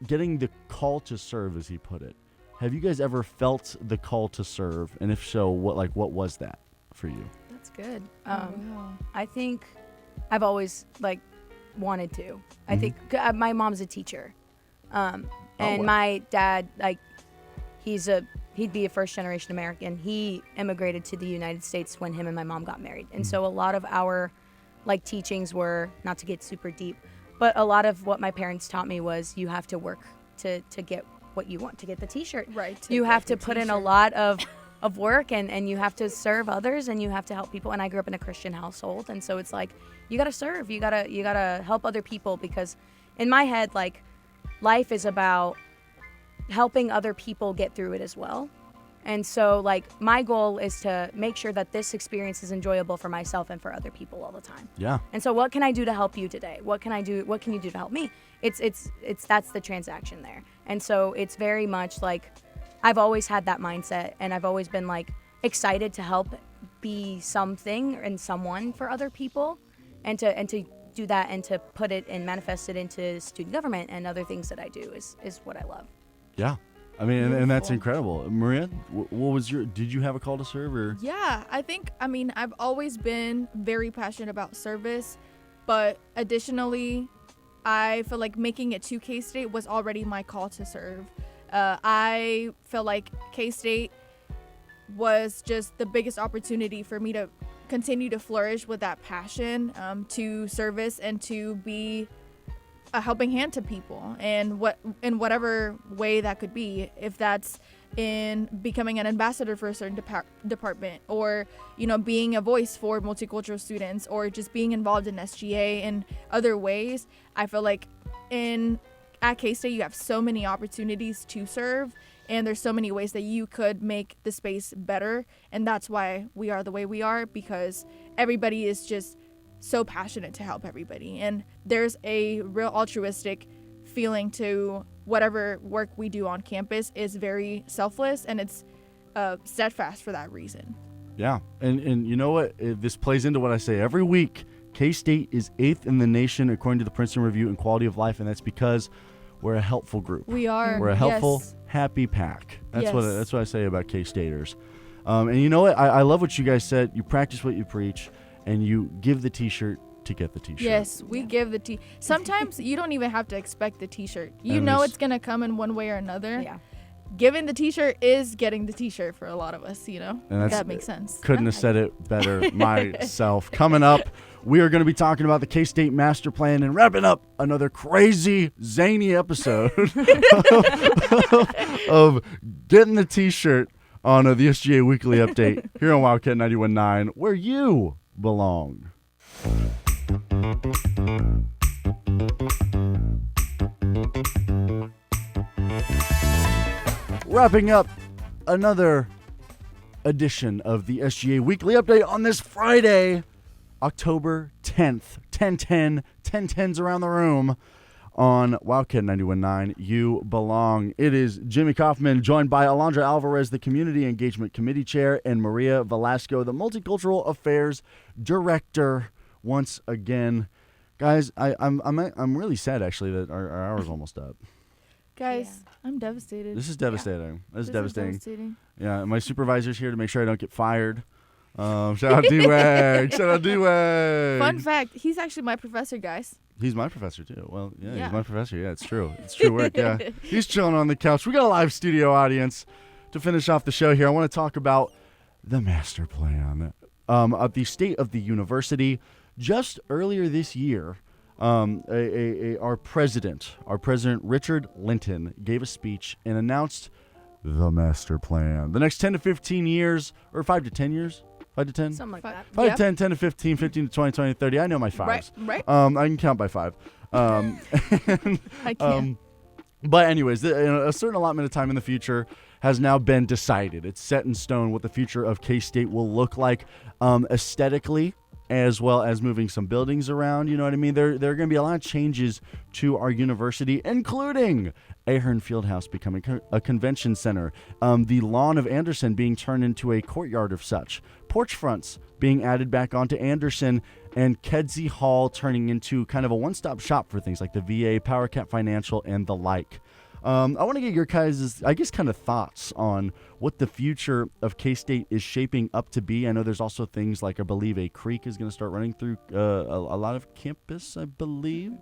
getting the call to serve, as he put it. Have you guys ever felt the call to serve? And if so, what was that for you? that's good. Wow. I think I've always wanted to. I think my mom's a teacher, and wow. my dad he'd be a first generation American. He immigrated to the United States when him and my mom got married, and so a lot of our teachings were, not to get super deep, but a lot of what my parents taught me was you have to work to get what you want, to get the t-shirt. Right. You get have the to put in a t-shirt. lot of work, and you have to serve others, and you have to help people. And I grew up in a Christian household, and so it's like you gotta serve, you gotta help other people, because in my head, life is about helping other people get through it as well. And so my goal is to make sure that this experience is enjoyable for myself and for other people all the time. Yeah. And so what can I do to help you today? What can you do to help me? It's that's the transaction there. And so it's very much I've always had that mindset, and I've always been excited to help be something and someone for other people, and to do that and to put it and manifest it into student government and other things that I do is what I love. Yeah. I mean, and that's Beautiful. incredible. Maria, what was did you have a call to serve or? Yeah, I've always been very passionate about service, but additionally, I feel like making it to K-State was already my call to serve. I feel like K-State was just the biggest opportunity for me to continue to flourish with that passion to service and to be a helping hand to people, and in whatever way that could be, if that's in becoming an ambassador for a certain department, or being a voice for multicultural students, or just being involved in SGA in other ways. I feel like at K-State you have so many opportunities to serve, and there's so many ways that you could make the space better, and that's why we are the way we are, because everybody is just so passionate to help everybody, and there's a real altruistic feeling to whatever work we do on campus is very selfless, and it's steadfast for that reason. Yeah, and you know what? This plays into what I say every week. K-State is 8th in the nation according to the Princeton Review in quality of life, and that's because we're a helpful group. We are. We're a helpful, yes. happy pack. That's Yes. what I say about K-Staters. And you know what? I love what you guys said. You practice what you preach, and you give the T-shirt to get the T-shirt. Yes, we give the T. Sometimes you don't even have to expect the T-shirt. You And know this- it's gonna come in one way or another. Yeah. Giving the T-shirt is getting the T-shirt for a lot of us. You know, And that makes sense. Couldn't have said it better myself. Coming up, we are going to be talking about the K-State Master Plan and wrapping up another crazy, zany episode of getting the T-shirt on the SGA Weekly Update here on Wildcat 91.9, where you belong. Wrapping up another edition of the SGA Weekly Update on this Friday, October 10th. 10-10, 10-10s around the room on Wildcat 91.9. You belong. It is Jimmy Kaufman, joined by Alondra Alvarez, the Community Engagement Committee Chair, and Maria Velasco, the Multicultural Affairs Director, once again. Guys, I'm really sad, actually, that our hour's almost up. Guys, I'm devastated. This is devastating. This is devastating. devastating. Yeah, my supervisor's here to make sure I don't get fired. Shout out D-Wag. Shout out D-Wag. Fun fact: he's actually my professor, guys. He's my professor, too. Well, yeah, Yeah. he's my professor. Yeah, it's true. It's true work, yeah. He's chilling on the couch. We got a live studio audience to finish off the show here. I want to talk about the master plan of the state of the university. Just earlier this year, our president, Richard Linton, gave a speech and announced the master plan. The next 10 to 15 years, or 5 to 10 years? 5 to 10? Something like that. 5 Yep. to 10, 10 to 15, 15 to 20, 20 to 30. I know my fives. Right. I can count by 5. And, I can't. but anyways, a certain allotment of time in the future has now been decided. It's set in stone what the future of K-State will look like aesthetically, as well as moving some buildings around. You know what I mean? There are going to be a lot of changes to our university, including Ahern Fieldhouse becoming a convention center, the lawn of Anderson being turned into a courtyard of such, porch fronts being added back onto Anderson, and Kedzie Hall turning into kind of a one-stop shop for things like the VA, PowerCat Financial, and the like. I want to get your guys', I guess, kind of thoughts on what the future of K-State is shaping up to be. I know there's also things like, I believe, a creek is going to start running through a lot of campus, I believe.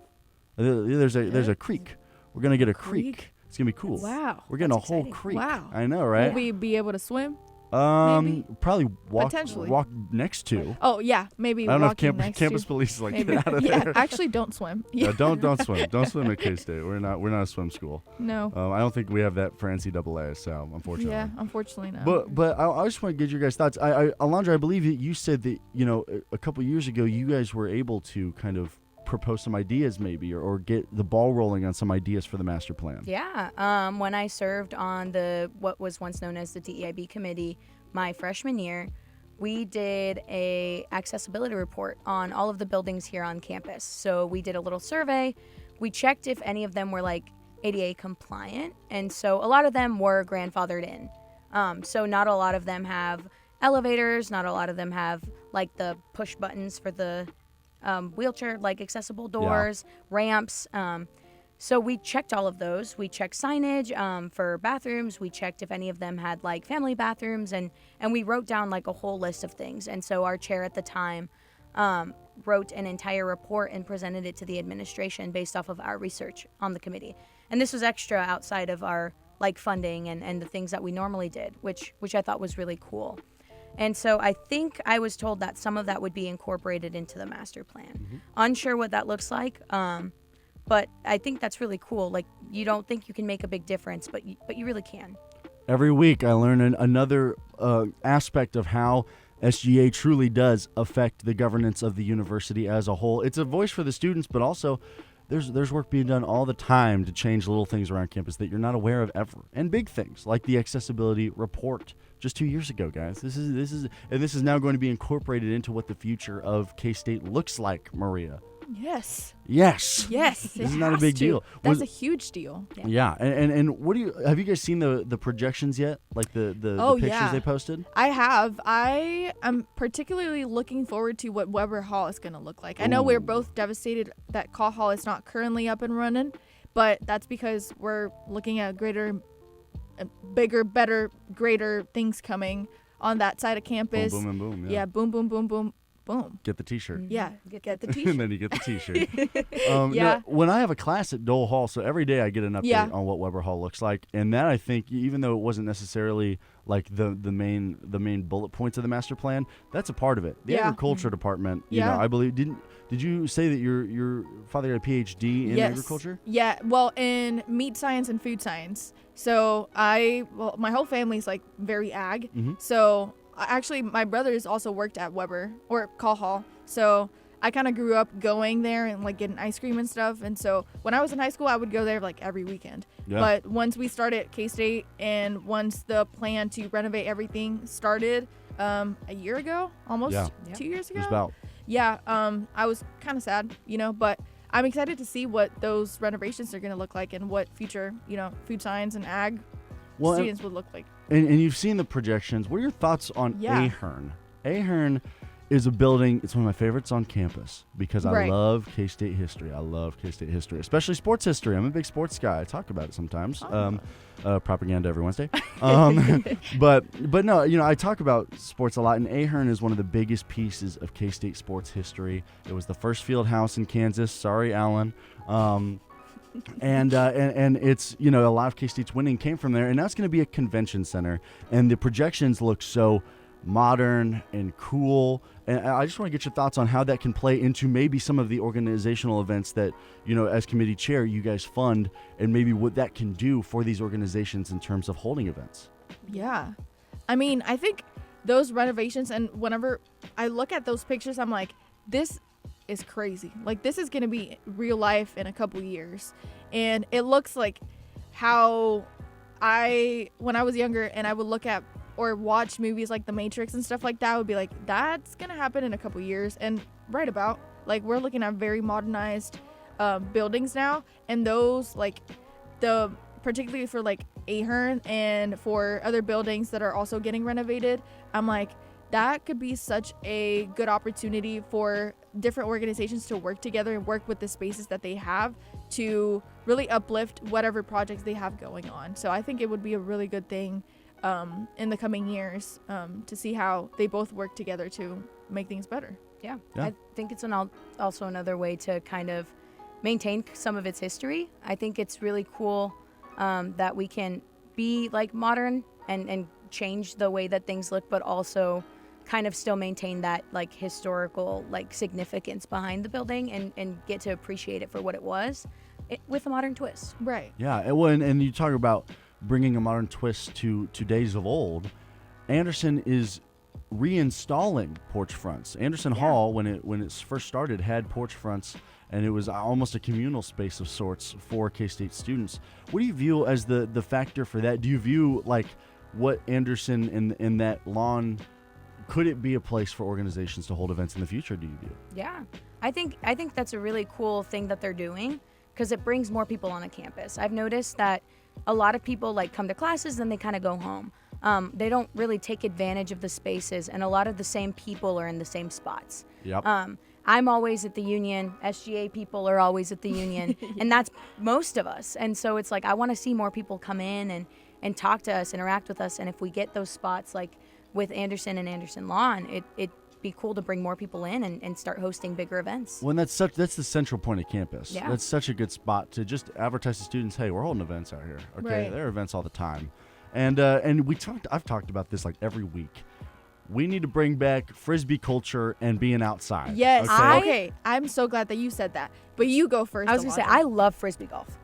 There's a creek. We're going to get a creek. It's going to be cool. Wow. We're getting a That's whole exciting. creek. Wow. I know, right? Will we be able to swim? Maybe? Probably Potentially. walk next to. Oh yeah, maybe. I don't know if walking next campus to, police is like, maybe. get out of Yeah, there. actually, don't swim. Yeah. Don't swim. Don't swim at K-State. We're not a swim school. No. I don't think we have that for NCAA, so unfortunately. Yeah, unfortunately not. But I just want to get your guys' thoughts. Alondra, I believe that you said that, a couple years ago you guys were able to kind of propose some ideas maybe or get the ball rolling on some ideas for the master plan. Yeah. When I served on what was once known as the DEIB committee my freshman year, we did a accessibility report on all of the buildings here on campus. So we did a little survey. We checked if any of them were like ADA compliant, and so a lot of them were grandfathered in. So not a lot of them have elevators, not a lot of them have like the push buttons for the wheelchair, like accessible doors, ramps. So we checked all of those. We checked signage for bathrooms. We checked if any of them had like family bathrooms, and we wrote down like a whole list of things. And so our chair at the time wrote an entire report and presented it to the administration based off of our research on the committee. And this was extra outside of our like funding and the things that we normally did, which I thought was really cool. And so I think I was told that some of that would be incorporated into the master plan. Mm-hmm. Unsure what that looks like, but I think that's really cool. Like, you don't think you can make a big difference, but you really can. Every week I learn another aspect of how SGA truly does affect the governance of the university as a whole. It's a voice for the students, but also there's work being done all the time to change little things around campus that you're not aware of ever. And big things like the accessibility report just 2 years ago, guys. This is now going to be incorporated into what the future of K-State looks like, Maria. Yes. Yes. Yes. This is not a big deal. That's a huge deal. Yeah. And what have you guys seen the projections yet? Like the pictures they posted? I have. I am particularly looking forward to what Weber Hall is going to look like. I know we're both devastated that Call Hall is not currently up and running, but that's because we're looking at bigger, better, greater things coming on that side of campus. Boom, boom, and boom. Yeah, boom, boom, boom, boom, boom. Get the T-shirt. Yeah, get the And T-shirt. then you get the T-shirt. Yeah. Now, when I have a class at Dole Hall, so every day I get an update on what Weber Hall looks like, and that I think, even though it wasn't necessarily like the main bullet points of the master plan, that's a part of it. The agriculture department, you know, I believe did you say that your father had a PhD in agriculture? Yeah, well, in meat science and food science. So my whole family's like very ag. Mm-hmm. So actually, my brothers also worked at Weber or Call Hall. So I kind of grew up going there and like getting ice cream and stuff. And so when I was in high school, I would go there like every weekend. Yeah. But once we started K-State and once the plan to renovate everything started a year ago, almost 2 years ago. Just about. Yeah, I was kind of sad, but I'm excited to see what those renovations are going to look like and what future, food science and ag students would look like. And you've seen the projections. What are your thoughts on Ahern? Ahern is a building. It's one of my favorites on campus because I love K-State history. I love K-State history, especially sports history. I'm a big sports guy. I talk about it sometimes. Propaganda every Wednesday. But no, I talk about sports a lot, and Ahern is one of the biggest pieces of K-State sports history. It was the first field house in Kansas. Sorry, Alan. And it's, a lot of K-State's winning came from there, and now it's going to be a convention center, and the projections look so modern and cool, and I just want to get your thoughts on how that can play into maybe some of the organizational events that, as committee chair, you guys fund, and maybe what that can do for these organizations in terms of holding events. Yeah. I mean, I think those renovations, and whenever I look at those pictures, I'm like, this is crazy. Like, this is going to be real life in a couple years. And it looks like how when I was younger and I would look at or watch movies like The Matrix and stuff like that, I would be like, that's going to happen in a couple years. And right about, like, we're looking at very modernized buildings now. And those, like, particularly for, like, Ahern and for other buildings that are also getting renovated, I'm like, that could be such a good opportunity for different organizations to work together and work with the spaces that they have to really uplift whatever projects they have going on. So I think it would be a really good thing in the coming years to see how they both work together to make things better. Yeah. I think it's also another way to kind of maintain some of its history. I think it's really cool that we can be like modern and change the way that things look, but also kind of still maintain that like historical like significance behind the building and get to appreciate it for what it was with a modern twist. Right. Yeah. And you talk about bringing a modern twist to days of old. Anderson is reinstalling porch fronts. Anderson Hall, when it first started, had porch fronts, and it was almost a communal space of sorts for K-State students. What do you view as the factor for that? Do you view like what Anderson in that lawn, could it be a place for organizations to hold events in the future, do you view? Yeah. I think that's a really cool thing that they're doing because it brings more people on a campus. I've noticed that a lot of people like come to classes and they kind of go home. They don't really take advantage of the spaces, and a lot of the same people are in the same spots. Yep. I'm always at the union. SGA people are always at the union, and that's most of us. And so it's like I want to see more people come in and talk to us, interact with us. And if we get those spots like with Anderson and Anderson Lawn, it'd be cool to bring more people in and start hosting bigger events. Well, that's the central point of campus. Yeah. That's such a good spot to just advertise to students, hey, we're holding events out here. Okay, Right. there are events all the time. And I've talked about this like every week. We need to bring back Frisbee culture and being outside. Yes. Okay? I'm so glad that you said that. But you go first. I was gonna say Alondra. I love Frisbee golf.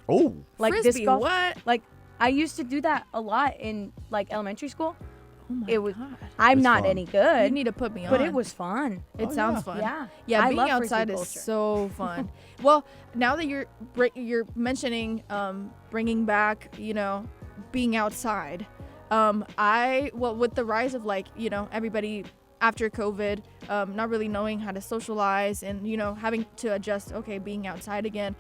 Oh. Like Frisbee, disc golf. what? Like I used to do that a lot in like elementary school. Oh my It was. God. I'm It's not fun. any You good, need to put me on. but it was fun. It Oh, sounds yeah. fun. Yeah. Yeah, I being love outside Frisbee is culture. so fun. Well, now that you're mentioning bringing back, being outside, with the rise of like, everybody after COVID, not really knowing how to socialize and, having to adjust, being outside again.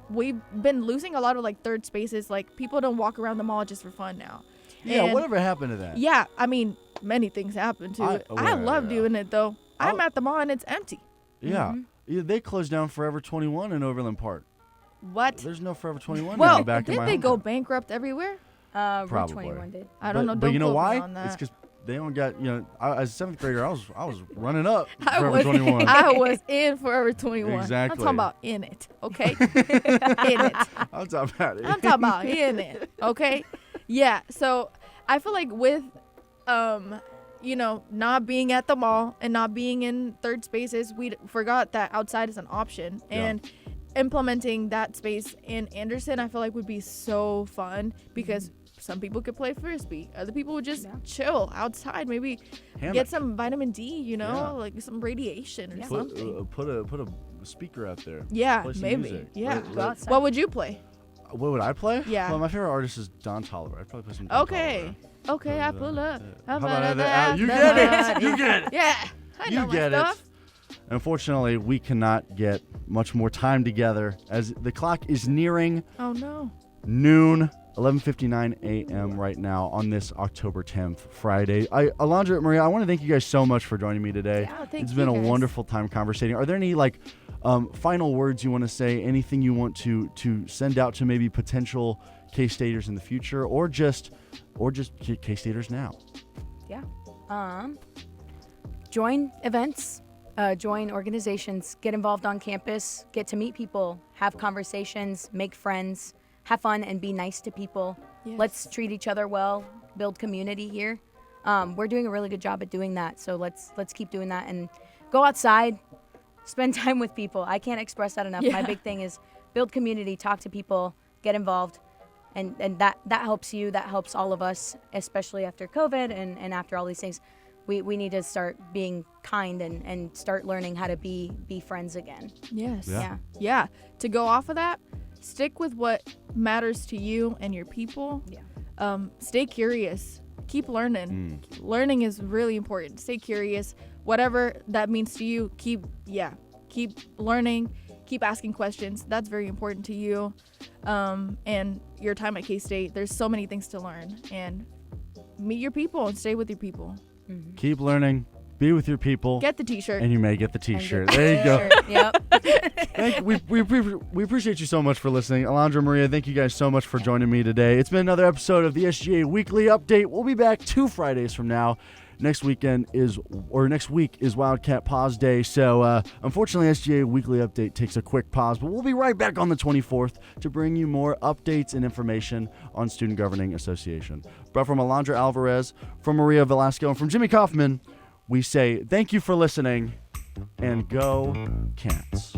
We've been losing a lot of like third spaces. Like people don't walk around the mall just for fun now. Yeah, And, whatever happened to that? yeah, I mean, many things happen to it. I love doing it though. I'm at the mall and it's empty. Yeah. Yeah, they closed down Forever 21 in Overland Park. What? There's no Forever 21 now Well, back in my didn't they go hometown. bankrupt everywhere? Probably. 21 did. I don't know. But Don't you know quote me why? on that. It's because they don't got, as a 7th grader, I was running up I Forever was, 21. I was in Forever 21. Exactly. I'm talking about in it, okay? In it. I'm talking about it. I'm talking about in it, okay? Yeah, so I feel like with, not being at the mall and not being in third spaces, we forgot that outside is an option. Yeah. And implementing that space in Anderson, I feel like would be so fun because some people could play frisbee. Other people would just chill outside, maybe Hammock. get some vitamin D, Yeah. like some radiation or Put, something. put a speaker out there. Yeah, Play some maybe. music. Yeah. Go outside. What would you play? What would I play? Yeah. Well, my favorite artist is Don Toliver. I'd probably play some Don Okay. Toliver. Okay, I pull up. How about that? You get it. You get it. Yeah. I know You my get stuff. it. Unfortunately, we cannot get much more time together as the clock is nearing Oh no. noon, 11:59 a.m. right now on this October 10th, Friday. Alondra, Maria, I want to thank you guys so much for joining me today. Yeah, thank It's been you a guys. wonderful time conversating. Are there any final words you want to say? Anything you want to send out to maybe potential K-Staters in the future, or just K-Staters now? Yeah. Join events, join organizations, get involved on campus, get to meet people, have conversations, make friends, have fun, and be nice to people. Yes. Let's treat each other well, build community here. We're doing a really good job at doing that, so let's keep doing that and go outside, spend time with people. I can't express that enough. Yeah. My big thing is build community, talk to people, get involved. And that helps you, that helps all of us, especially after COVID and after all these things. We need to start being kind and start learning how to be friends again. Yes. Yeah. Yeah. To go off of that, stick with what matters to you and your people. Yeah. Stay curious. Keep learning. Learning is really important. Stay curious. Whatever that means to you, keep learning. Keep asking questions. That's very important to you. And your time at K-State, there's so many things to learn. And meet your people and stay with your people. Keep learning. Be with your people. Get the t-shirt. And you may get the T-shirt. And There you go. Yep. Thank you. We appreciate you so much for listening. Alondra, Maria, thank you guys so much for joining me today. It's been another episode of the SGA Weekly Update. We'll be back 2 Fridays from now. Next week is Wildcat Pause Day, so unfortunately SGA Weekly Update takes a quick pause, but we'll be right back on the 24th to bring you more updates and information on Student Governing Association. But from Alondra Alvarez, from Maria Velasco, and from Jimmy Kaufman, we say thank you for listening, and go Cats.